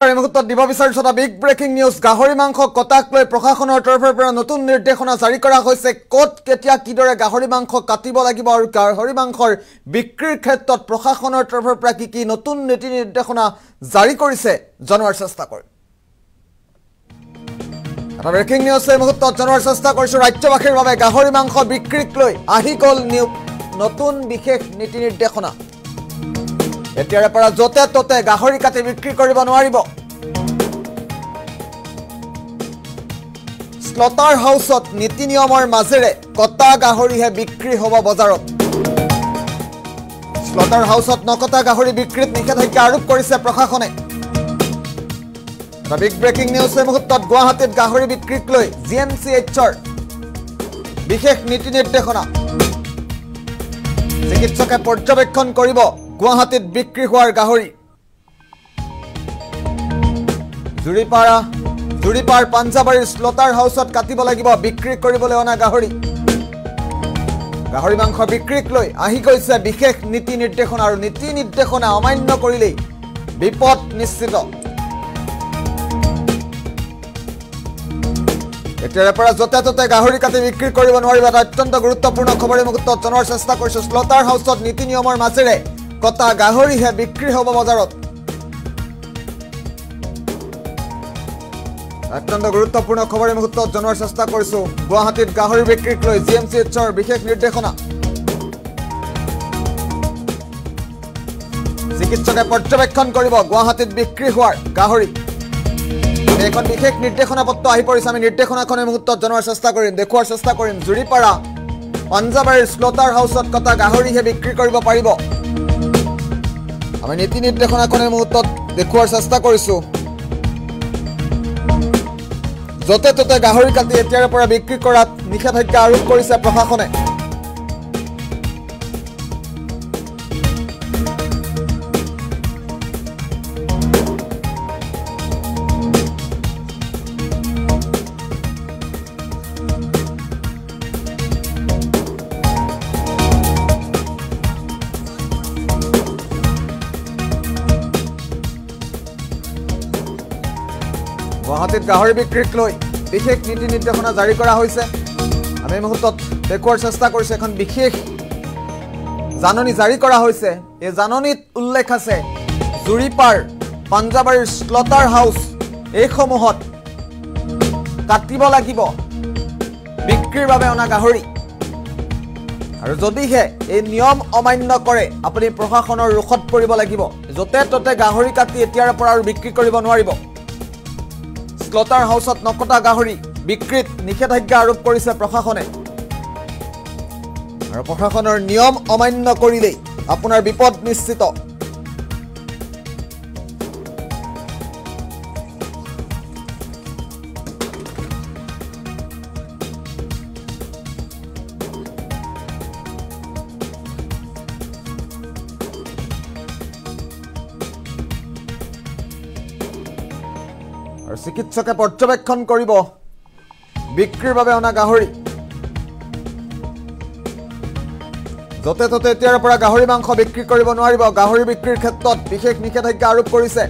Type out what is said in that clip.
এই মুহূৰ্তত দিব বিচাৰিছো এটা বিগ ব্ৰেকিং নিউজ গাহৰি মাংস কটাক লৈ প্ৰশাসনৰ তৰফৰ পৰা নতুন নিৰ্দেশনা জাৰি কৰা হৈছে ক'ত কেতিয়া কিদৰে গাহৰি মাংস কাটিব লাগিব আৰু গাহৰি মাংসৰ বিক্ৰীৰ ক্ষেত্ৰত প্ৰশাসনৰ তৰফৰ পৰা কি নতুন নীতি নিৰ্দেশনা জাৰি কৰিছে জনোৱাৰ চেষ্টা কৰিম এটা ব্ৰেকিং নিউজ এই মুহূৰ্তত জনোৱাৰ চেষ্টা কৰিছো ৰাজ্যবাসীৰ বাবে গাহৰি মাংস বিক্ৰীক লৈ আহি গ'ল নতুন বিশেষ নীতি নিৰ্দেশনা এতিয়াৰে পৰা যতে ততে গাহৰি কাটি বিক্ৰী কৰিব নোৱাৰিব স্লটাৰ হাউছত নীতি নিয়মৰ মাজেৰে কটা গাহৰিহে বিক্ৰী হ'ব বজাৰত স্লটাৰ হাউছত নকটা গাহৰি বিক্ৰীত নিষেধাজ্ঞা আৰোপ কৰিছে প্ৰশাসনে বিগ ব্ৰেকিং নিউজ এই মুহূৰ্তত গুৱাহাটীত গাহৰি বিক্ৰীক লৈ জিএমচিএইচৰ বিশেষ নীতি নিৰ্দেশনা চিকিৎসকে পৰ্যবেক্ষণ কৰিব গুৱাহাটীত বিক্ৰী হোৱাৰ গাহৰি জুৰিপাৰ পাঞ্জাবাৰীৰ স্লটাৰ হাউছত কাটিব লাগিব বিক্ৰী কৰিবলৈ অনা গাহৰি মাংস বিক্ৰীক লৈ আহি গৈছে বিশেষ নীতি নিৰ্দেশনা আৰু নীতি নিৰ্দেশনা অমান্য কৰিলেই বিপদ নিশ্চিত এতিয়াৰে পৰা যতে ততে গাহৰি কাটি বিক্ৰী কৰিব নোৱাৰিব এটা অত্যন্ত গুৰুত্বপূৰ্ণ খবৰ এই মুহূৰ্তত জনোৱাৰ চেষ্টা কৰিছো স্লটাৰ হাউছত নীতি নিয়মৰ মাজেৰে কটা গাহৰিহে বিক্ৰী হ'ব বজাৰত অত্যন্ত গুৰুত্বপূৰ্ণ খবৰ এই মুহূৰ্তত জনোৱাৰ চেষ্টা কৰিছো গুৱাহাটীত গাহৰি বিক্ৰীক লৈ জিএমচিএইচৰ বিশেষ নিৰ্দেশনা চিকিৎসকে পৰ্যবেক্ষণ কৰিব গুৱাহাটীত বিক্ৰী হোৱাৰ গাহৰি এখন বিশেষ নিৰ্দেশনা পত্ৰ আহি পৰিছে আমি নিৰ্দেশনাখন এই মুহূৰ্তত জনোৱাৰ চেষ্টা কৰিম দেখুৱাৰ চেষ্টা কৰিম জুৰিপাৰা পাঞ্জাবাৰীৰ স্লটাৰ হাউছত কটা গাহৰিহে বিক্ৰী কৰিব পাৰিব আমি নীতি নিৰ্দেশনাখন এই মুহূৰ্তত দেখুৱাৰ চেষ্টা কৰিছো যতে ততে গাহৰি কাটি এতিয়াৰে পৰা বিক্ৰী কৰাত নিষেধাজ্ঞা আৰোপ কৰিছে প্ৰশাসনে গুৱাহাটীত গাহৰি বিক্ৰীক লৈ বিশেষ নীতি নিৰ্দেশনা জাৰি কৰা হৈছে আমি এই মুহূৰ্তত দেখুৱাৰ চেষ্টা কৰিছো এখন বিশেষ জাননী জাৰি কৰা হৈছে এই জাননীত উল্লেখ আছে জুৰিপাৰ পাঞ্জাবাৰীৰ স্লটাৰ হাউচ এইসমূহত কাটিব লাগিব বিক্ৰীৰ বাবে অনা গাহৰি আৰু যদিহে এই নিয়ম অমান্য কৰে আপুনি প্ৰশাসনৰ ৰোষত পৰিব লাগিব যতে ততে গাহৰি কাটি এতিয়াৰ পৰা আৰু বিক্ৰী কৰিব নোৱাৰিব স্লটাৰ হাউছত নকটা গাহৰি বিক্ৰীত নিষেধাজ্ঞা আৰোপ কৰিছে প্ৰশাসনে আৰু প্ৰশাসনৰ নিয়ম অমান্য কৰিলেই আপোনাৰ বিপদ নিশ্চিত আৰু চিকিৎসকে পৰ্যবেক্ষণ কৰিব বিক্ৰীৰ বাবে অনা গাহৰি যতে ততে এতিয়াৰ পৰা গাহৰি মাংস বিক্ৰী কৰিব নোৱাৰিব গাহৰি বিক্ৰীৰ ক্ষেত্ৰত বিশেষ নিষেধাজ্ঞা আৰোপ কৰিছে